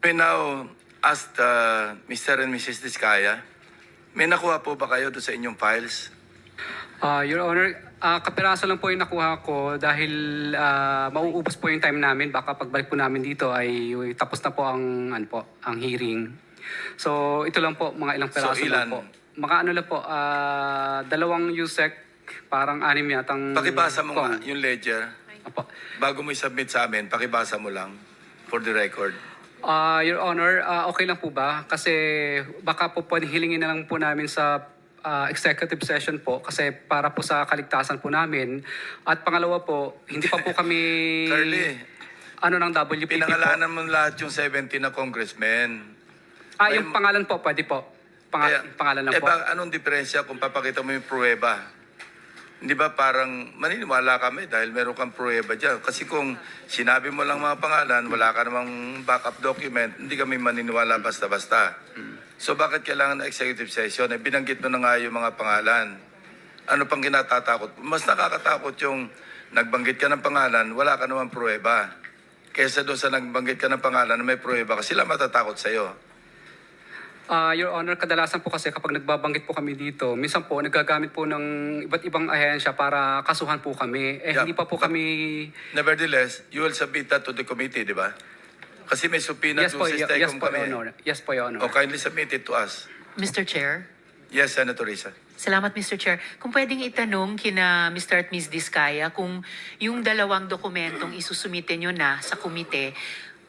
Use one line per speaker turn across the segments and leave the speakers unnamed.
We now ask Mr. and Mrs. Diskaya, may nakuha po ba kayo doon sa inyong files?
Your Honor, kapiraso lang po yung nakuha ko dahil mauubos po yung time namin. Baka pagbalik po namin dito ay tapos na po ang hearing. So ito lang po, mga ilang piraso lang po. Mga ano lang po, dalawang USEC, parang 6 yatang...
Pakibasa mo nga yung ledger.
Apo.
Bago mo i-submit sa amin, pakibasa mo lang for the record.
Your Honor, okay lang po ba? Kasi baka po pwedeng hilingin na lang po namin sa executive session po kasi para po sa kaligtasan po namin. At pangalawa po, hindi pa po kami...
Curly,
ng WPP po.
pinangalanan mo lahat yung 70 na congressmen.
Yung pangalan po, pwede po. Pangalan lang po.
Anong diferensya kung papakita mo yung pruweba? Hindi ba parang maniniwala kami dahil meron kang pruweba dyan? Kasi kung sinabi mo lang mga pangalan, wala ka namang backup document, hindi kami maniniwala basta-basta. So bakit kailangan ng executive session? Binanggit mo na nga yung mga pangalan. Ano pang kinatatakot? Mas nakakatakot yung nagbanggit ka ng pangalan, wala ka namang pruweba. Kesa doon sa nagbanggit ka ng pangalan na may pruweba, kasi sila matatakot sa'yo.
Your Honor, kadalasan po kasi kapag nagbabanggit po kami dito, minsan po nagagamit po ng iba't ibang ahensya para kasuhan po kami. Hindi pa po kami...
Nevertheless, you will submit that to the committee, di ba? Kasi may subpoena to Stecom kami.
Yes po, Your Honor.
O kindly submit it to us.
Mr. Chair?
Yes, Senator Risa.
Salamat, Mr. Chair. Kung pwedeng itanong kina Mr. at Ms. Diskaya kung yung dalawang dokumentong isusumite nyo na sa komite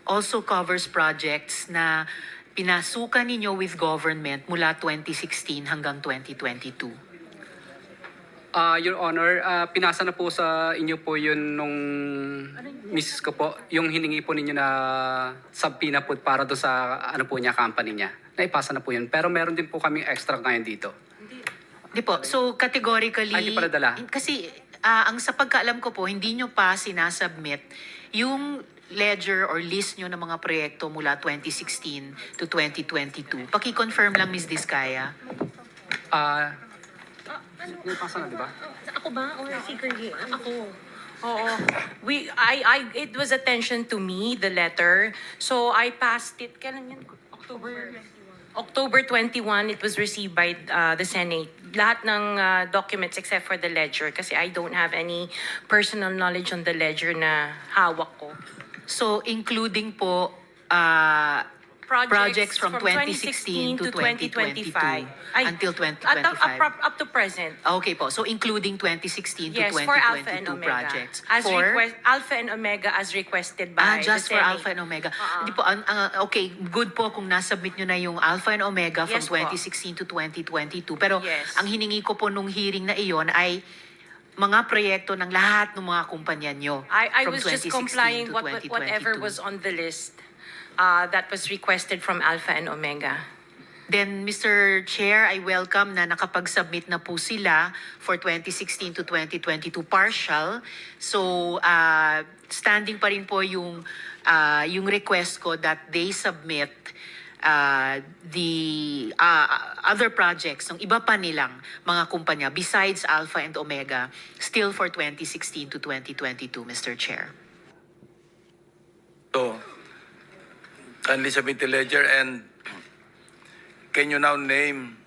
also covers projects na pinasukan ninyo with government mula 2016 hanggang 2022.
Your Honor, pinasa na po sa inyo po yun nung misis ko po, yung hiningi po ninyo na subpoena po para do sa company niya. Naipasa na po yun. Pero meron din po kami extra ngayon dito.
Di po, so categorically...
Hindi pala dala.
Kasi ang sa pagkaalam ko po, hindi nyo pa sinasubmit yung ledger or list nyo ng mga proyekto mula 2016 to 2022. Paki-confirm lang, Ms. Diskaya.
Naipasa na, di ba?
Ako ba? Or si Curly? Ako.
Oo. It was attention to me, the letter. So I passed it, kailan yun? October 21, it was received by the Senate. Lahat ng documents except for the ledger kasi I don't have any personal knowledge on the ledger na hawak ko.
So, including po projects from 2016 to 2022 until 2025.
Up to present.
Okay po. So, including 2016 to
Yes, for Alpha and
2022
Omega.
projects.
Alpha and Omega as requested by
Just
the
for
Senate.
Alpha and Omega. Hindi po, okay, good po kung nasubmit nyo na yung Alpha and Omega from
Yes po.
2016 to 2022. Pero
Yes.
ang hiningi ko po nung hearing na iyon ay mga proyekto ng lahat ng mga kumpanya nyo.
I
from
was just
2016
complying
to
whatever
2022.
was on the list that was requested from Alpha and Omega.
Then, Mr. Chair, I welcome na nakapag-submit na po sila for 2016 to 2022 partial. So, standing pa rin po yung request ko that they submit the other projects ng iba pa nilang mga kumpanya besides Alpha and Omega still for 2016 to 2022, Mr. Chair.
So, kindly submit the ledger and can you now name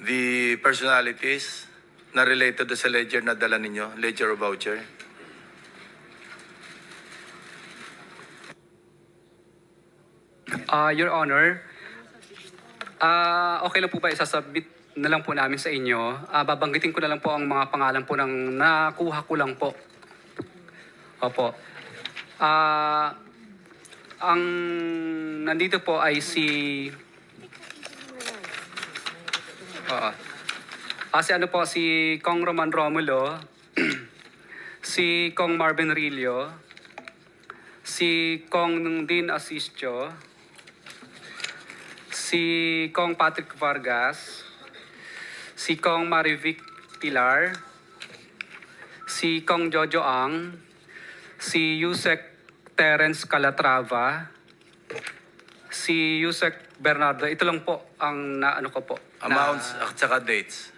the personalities na related sa ledger na dala ninyo, ledger o voucher?
Your Honor, okay lang po ba isasubmit na lang po namin sa inyo? Babanggitin ko na lang po ang mga pangalan po ng nakuha ko lang po. Opo. Ang nandito po ay si... si Kong Roman Romulo, si Kong Marvin Rillo, si Kong Dean Asistio, si Kong Patrick Vargas, si Kong Marivic Pilar, si Kong Jojo Ang, si Yusek Terence Calatrava, si Yusek Bernardo. Ito lang po ang naano ko po.
Amounts at saka dates.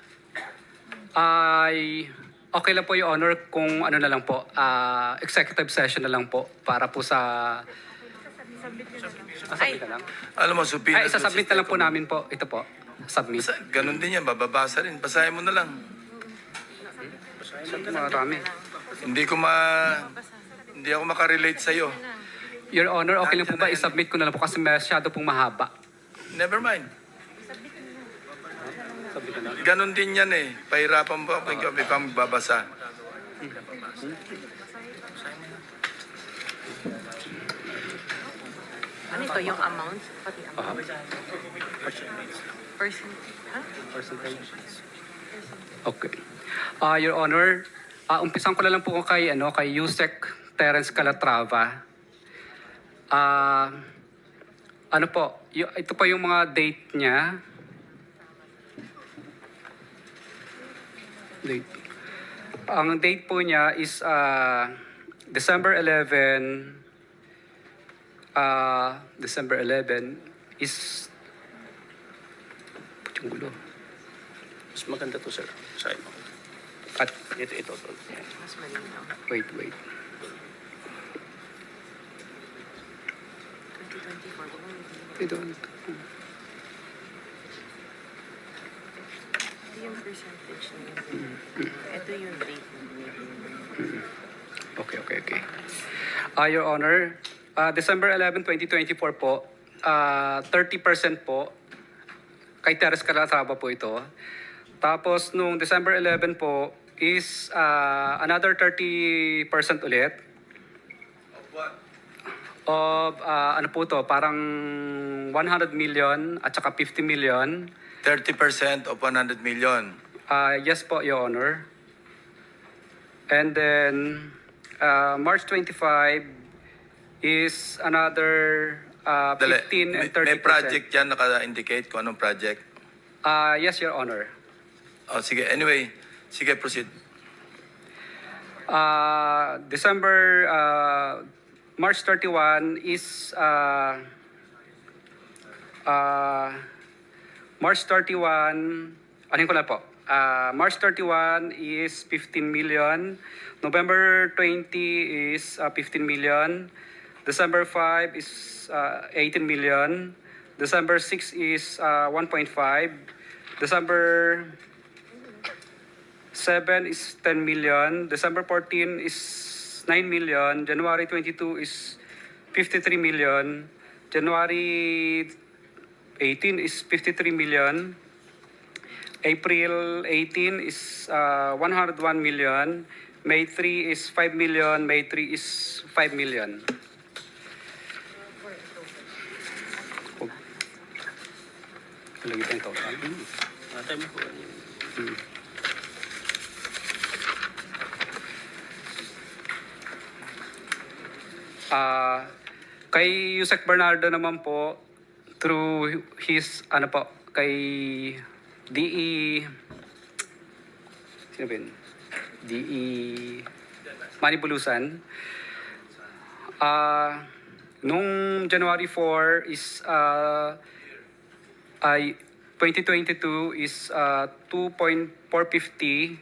Ay okay lang po, Your Honor, kung ano na lang po, executive session na lang po para po sa Submit na lang.
Alam mo, supina.
Ay, isasubmit na lang po namin po. Ito po. Submit.
Ganun din yan, bababasa rin. Basahin mo na lang.
Marami.
Hindi ako makarelate sa'yo.
Your Honor, okay lang po ba? I-submit ko na lang po kasi masyado pong mahaba.
Never mind.
Submit na lang.
Ganun din yan eh. Pahirapan mo ako kung may pang babasa.
Ano ito, yung amount? Pati amount? Percent? Ha?
Percentage. Okay. Your Honor, umpisan ko na lang po kay Yusek Terence Calatrava. Ano po, ito pa yung mga date niya. Ang date po niya is December 11. December 11 is yung gulo.
Mas maganda to, sir. Sa'yo.
At
Ito.
Mas malinaw.
wait.
2024.
I don't.
Ito yung percentage niya. Ito yung rate.
Okay. Your Honor, December 11, 2024 po, 30% po, kay Teres Calatrava po ito. Tapos nung December 11 po is another 30% ulit. Of ano po to, parang 100 million at saka 50 million.
30% of 100 million.
Yes po, Your Honor. And then, March 25 is another 15 and 30%.
May project yan naka-indicate kung anong project.
Yes, Your Honor.
Oh, sige. Anyway, sige, proceed.
March 31 is March 31, anin ko na po. March 31 is 15 million. November 20 is 15 million. December 5 is 18 million. December 6 is 1.5. December 7 is 10 million. December 14 is 9 million. January 22 is 53 million. January 18 is 53 million. April 18 is 101 million. May 3 is 5 million. May 3 is 5 million. Lagi tayong total.
Atay mo po.
Kay Yusek Bernardo naman po, through his, kay DE, sino ba yun? DE Manibulusan. Nung January 4 is, 2022 is 2.450.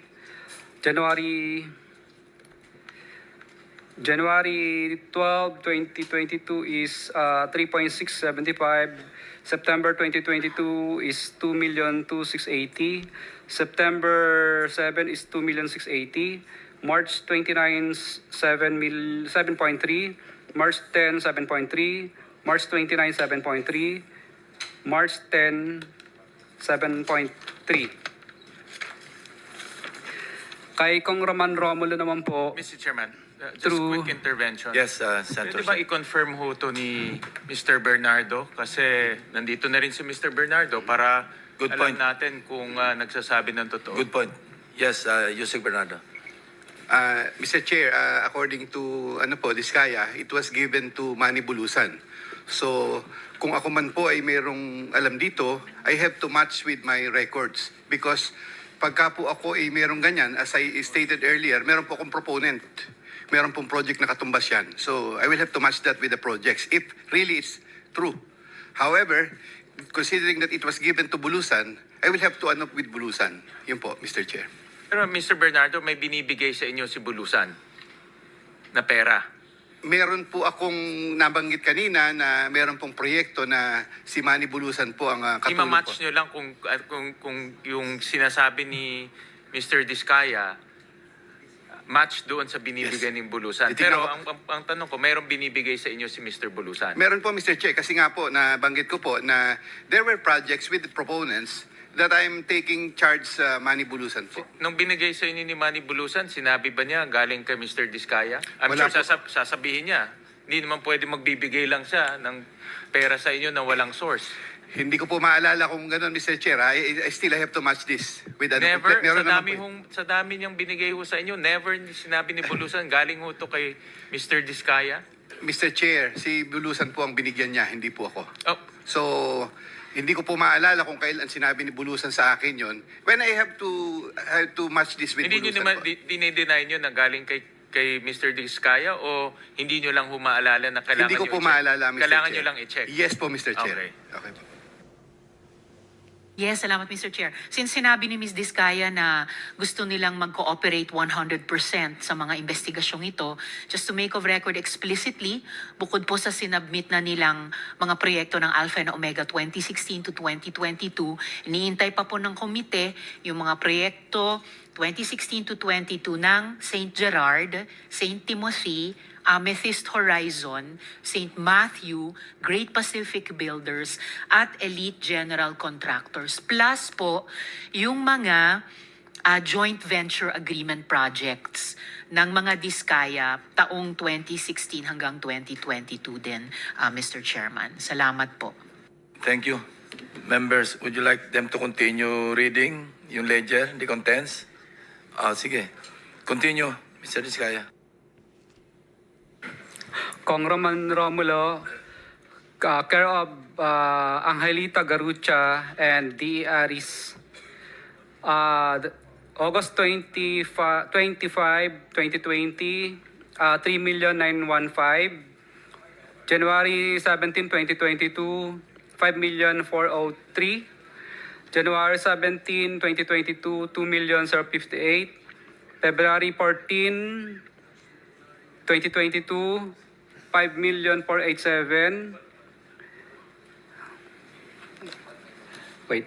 January 12, 2022 is 3.675. September 2022 is 2,260,000. September 7 is 2,680,000. March 29, 7.3. March 10, 7.3. March 29, 7.3. March 10, 7.3. Kay Kong Roman Romulo naman po,
Mr. Chairman, just
Through-
quick intervention.
Yes, Senator.
Pwede ba i-confirm ho to ni Mr. Bernardo? Kasi nandito na rin si Mr. Bernardo para
Good
alam
point.
natin kung nagsasabi ng totoo.
Good point. Yes, Yusek Bernardo.
Mr. Chair, according to Diskaya, it was given to Manny Bulusan. So, kung ako man po ay mayroong alam dito, I have to match with my records. Because pagka po ako ay mayroong ganyan, as I stated earlier, meron po akong proponent. Meron pong project na katumbas yan. So, I will have to match that with the projects if really it's true. However, considering that it was given to Bulusan, I will have to ano with Bulusan. Yun po, Mr. Chair.
Pero Mr. Bernardo, may binibigay sa inyo si Bulusan na pera.
meron po akong nabanggit kanina na meron pong proyekto na si Manny Bulusan po ang katulong po.
Ima-match nyo lang kung yung sinasabi ni Mr. Diskaya match doon sa binibigay ng Bulusan.
Titignan
Pero
ko-
ang tanong ko, mayroong binibigay sa inyo si Mr. Bulusan?
Meron po, Mr. Chair, kasi nga po, nabanggit ko po na there were projects with the proponents that I'm taking charge sa Manny Bulusan po.
Nung binigay sa inyo ni Manny Bulusan, sinabi ba niya galing kay Mr. Diskaya? I'm
Wala
sure
po.
sasabihin niya. Hindi naman pwede magbibigay lang siya ng pera sa inyo na walang source.
Hindi ko po maalala kung gano'n, Mr. Chair. I still have to match this with ano.
Never,
Meron naman po.
sa dami niyang binigay ho sa inyo, never sinabi ni Bulusan, galing ho to kay Mr. Diskaya?
Mr. Chair, si Bulusan po ang binigyan niya, hindi po ako.
Oh,
So, hindi ko po maalala kung kailan sinabi ni Bulusan sa akin yon. When I have to match this with
hindi niyo
Bulusan
naman,
po.
dinideny niyo na galing kay Mr. Diskaya o hindi niyo lang humaalala na kailangan
Hindi ko
niyo
po
i-check?
maalala, Mr.
Kailangan
Chair.
niyo lang i-check?
Yes po, Mr. Chair.
Okay.
Okay po.
Yes, salamat Mr. Chair. Since sinabi ni Ms. Diskaya na gusto nilang mag-cooperate 100% sa mga investigasyong ito, just to make of record explicitly, bukod po sa sinabmit na nilang mga proyekto ng Alpha and Omega 2016 to 2022, iniintay pa po ng komite yung mga proyekto 2016 to 22 ng St. Gerard, St. Timothy, Amethyst Horizon, St. Matthew, Great Pacific Builders, at Elite General Contractors. Plus po, yung mga joint venture agreement projects ng mga Diskaya taong 2016 hanggang 2022 din, Mr. Chairman. Salamat po.
Thank you. Members, would you like them to continue reading yung ledger, the contents? Sige. Continue, Mr. Diskaya.
Kong Roman Romulo, care of Angelita Garucha and D. Aris, August 25, 2020, 3,915,000. January 17, 2022, 5,403,000. January 17, 2022, 2,058,000. February 14, 2022, 5,487,000. Wait.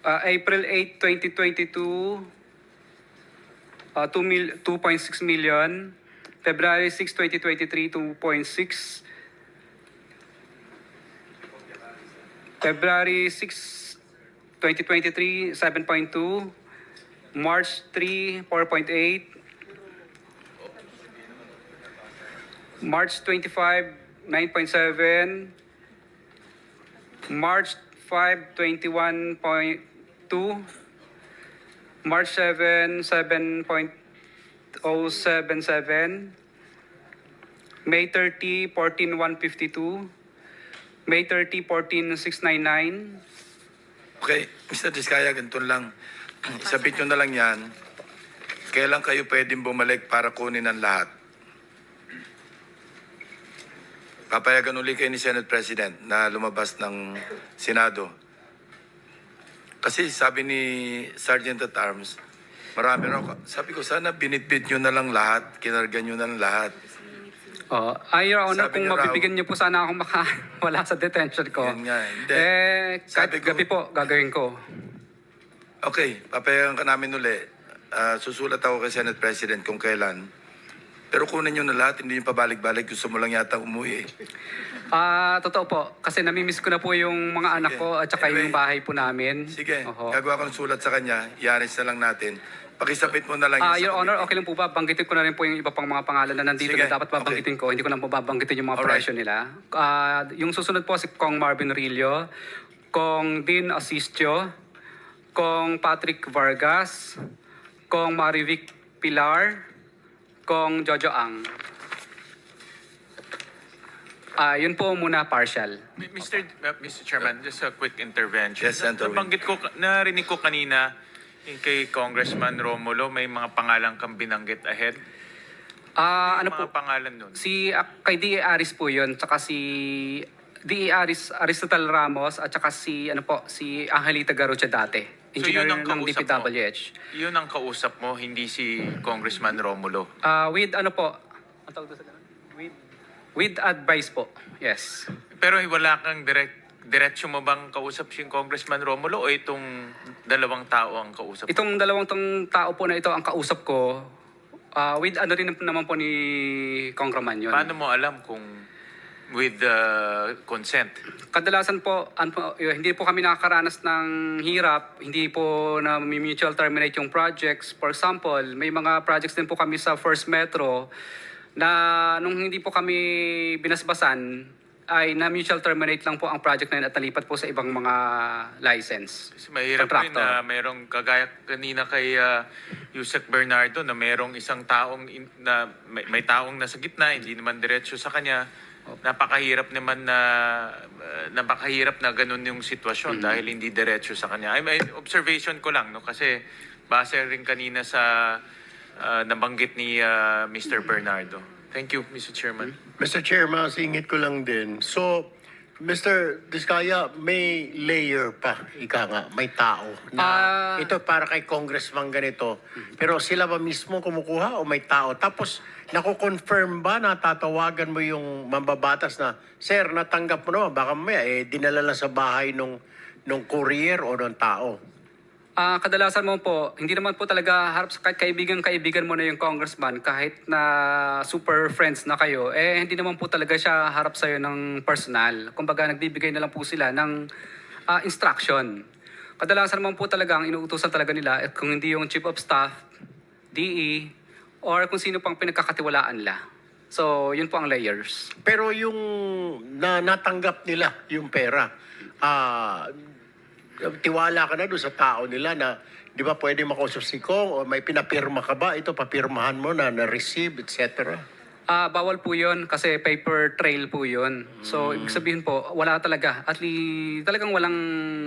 April 8, 2022, 2.6 million. February 6, 2023, 2.6. February 6, 2023, 7.2. March 3, 4.8. March 25, 9.7. March 5, 21.2. March 7, 7.077. May 30, 14,152. May 30, 14,699.
Okay, Mr. Diskaya, ganito lang. Isabit nyo na lang yan. Kailan kayo pwedeng bumalik para kunin ang lahat? Papayagan uli kayo ni Senate President na lumabas ng Senado. Kasi sabi ni Sergeant at Arms, marami raw. Sabi ko, sana binitbit nyo na lang lahat, kinarga nyo na lang lahat.
Your Honor,
Sabi
kung
niya raw-
mabibigyan niyo po sana akong wala sa detention ko.
Yan nga, hindi.
Kahit
Sabi ko-
gabi po, gagawin ko.
Okay, papayagan ka namin uli. Susulat ako kay Senate President kung kailan. Pero kunin nyo na lahat, hindi nyo pabalik-balik. Gusto mo lang yata umuwi.
Totoo po. Kasi namimiss ko na po yung mga anak
Sige.
ko at saka
Anyway,
yung bahay po namin.
Sige,
Oho.
gagawa ko ng sulat sa kanya. Iaris na lang natin. Pakisabit mo na lang yun sa
Your Honor,
committee.
okay lang po ba? Banggitin ko na rin po yung iba pang mga pangalan na nandito
Sige,
na dapat babanggitin ko. Hindi ko lang po babanggitin yung mga
Alright.
presyo nila. Yung susunod po si Kong Marvin Rillo, Kong Dean Asistio, Kong Patrick Vargas, Kong Marivic Pilar, Kong Jojo Ang. Yun po muna partial.
Mr. Chairman, just a quick intervention.
Yes, Senator Win.
Narinig ko kanina yung kay Congressman Romulo, may mga pangalan kang binanggit ahead.
Ano po?
Mga pangalan nun?
Kay D.A. Aris po yun, tsaka si D.A. Aristotle Ramos, at tsaka si Angelita Garucha dati. engineer
yun ang
ng
kausap mo?
DPWH.
Yun ang kausap mo, hindi si Congressman Romulo.
With ano po? Ang tawag doon sa ganun? With advice po. Yes.
Pero wala kang diretso mo bang kausap si Congressman Romulo o itong dalawang tao ang kausap?
Itong dalawang tao po na ito ang kausap ko, with ano rin naman po ni Congressman yun.
Paano mo alam kung with consent?
Kadalasan po, hindi po kami nakakaranas ng hirap, hindi po na mutual terminate yung projects. For example, may mga projects din po kami sa First Metro na nung hindi po kami binasbasan, ay na mutual terminate lang po ang project na yun at nalipat po sa ibang mga license.
Kasi mahirap rin
Contractor.
na merong kagaya kanina kay Yusek Bernardo na merong isang taong na may taong nasa gitna, hindi naman diretso sa kanya. Napakahirap naman na ganun yung sitwasyon dahil hindi diretso sa kanya. Ay, observation ko lang, no, kasi base rin kanina sa nabanggit ni Mr. Bernardo. Thank you, Mr. Chairman.
Mr. Chair, masingit ko lang din. So, Mr. Diskaya, may layer pa, ika nga, may tao. Na ito para kay congressman ganito. Pero sila ba mismo kumukuha o may tao? Tapos, nako-confirm ba na tatawagan mo yung mambabatas na, Sir, natanggap mo naman, baka mamaya, dinala lang sa bahay nung courier o nung tao.
Kadalasan mo po, hindi naman po talaga harap sa kahit kaibigan mo na yung congressman, kahit na super friends na kayo, hindi naman po talaga siya harap sa'yo ng personal. Kumbaga, nagbibigay na lang po sila ng instruction. Kadalasan naman po talaga, ang inuutusan talaga nila, kung hindi yung chief of staff, DE, or kung sino pang pinagkakatiwalaan nila. So, yun po ang layers.
Pero yung natanggap nila yung pera, tiwala ka na doon sa tao nila na di ba pwede makausap si Kong o may pinapirma ka ba? Ito, papirmahan mo na-receive, etc.
Bawal po yun kasi paper trail po yun. So, ibig sabihin po, wala talaga. At talagang walang...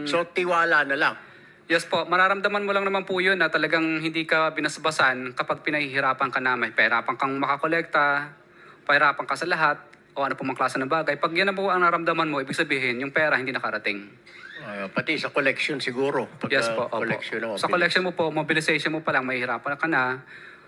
So, tiwala na lang.
Yes po, mararamdaman mo lang naman po yun na talagang hindi ka binasbasan kapag pinahihirapan ka na. May pahirapan kang makakolekta, pahirapan ka sa lahat, o ano po mang klase ng bagay. Pag yan na po ang naramdaman mo, ibig sabihin, yung pera hindi nakarating.
Pati sa collection siguro.
Yes po, opo.
Collection
Sa collection mo po, mobilization mo pa lang, mahihirapan ka na.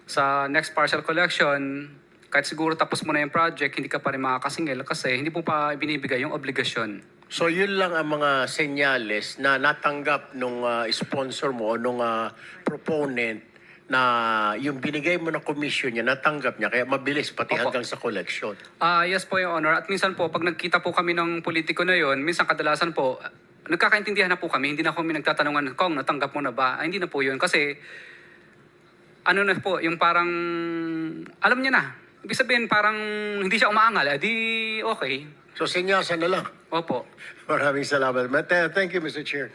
Sa next partial collection, kahit siguro tapos mo na yung project, hindi ka pa rin makakasingil kasi hindi po pa binibigay yung obligasyon.
So yun lang ang mga senyales na natanggap nung sponsor mo o nung proponent na yung binigay mo na commission niya, natanggap niya. Kaya mabilis pati
Opo.
hanggang sa collection.
Yes po, Your Honor. At minsan po, pag nagkita po kami ng politiko na yon, minsan kadalasan po, nagkakaintindihan na po kami, hindi na kami nagtatanungan, Kong, natanggap mo na ba? Hindi na po yun. Kasi, ano na po, yung parang, alam niya na. Ibig sabihin, parang hindi siya umaangal. Di okay.
So senyasan na lang.
Opo.
Maraming salamat. Thank you, Mr. Chair.